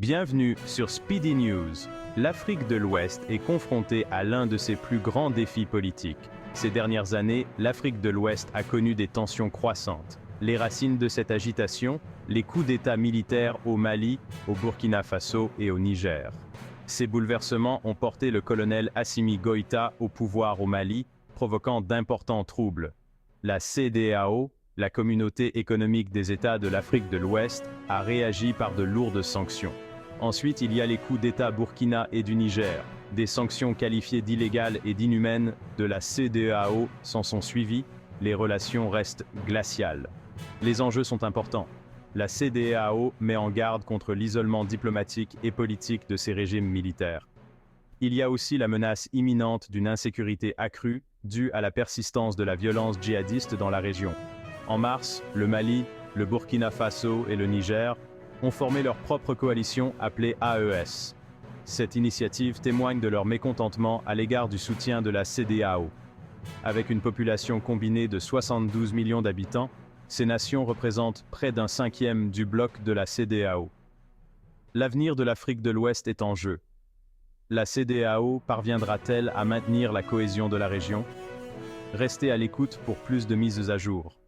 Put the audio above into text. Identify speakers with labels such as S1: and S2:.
S1: Bienvenue sur Speedy News. L'Afrique de l'Ouest est confrontée à l'un de ses plus grands défis politiques. Ces dernières années, l'Afrique de l'Ouest a connu des tensions croissantes. Les racines de cette agitation, les coups d'État militaires au Mali, au Burkina Faso et au Niger. Ces bouleversements ont porté le colonel Assimi Goïta au pouvoir au Mali, provoquant d'importants troubles. La CEDEAO, la Communauté économique des États de l'Afrique de l'Ouest, a réagi par de lourdes sanctions. Ensuite, il y a les coups d'État Burkina et du Niger. Des sanctions qualifiées d'illégales et d'inhumaines de la CEDEAO s'en sont suivies. Les relations restent glaciales. Les enjeux sont importants. La CEDEAO met en garde contre l'isolement diplomatique et politique de ces régimes militaires. Il y a aussi la menace imminente d'une insécurité accrue due à la persistance de la violence djihadiste dans la région. En mars, le Mali, le Burkina Faso et le Niger ont formé leur propre coalition appelée AES. Cette initiative témoigne de leur mécontentement à l'égard du soutien de la CEDEAO. Avec une population combinée de 72 millions d'habitants, ces nations représentent près d'un cinquième du bloc de la CEDEAO. L'avenir de l'Afrique de l'Ouest est en jeu. La CEDEAO parviendra-t-elle à maintenir la cohésion de la région? Restez à l'écoute pour plus de mises à jour.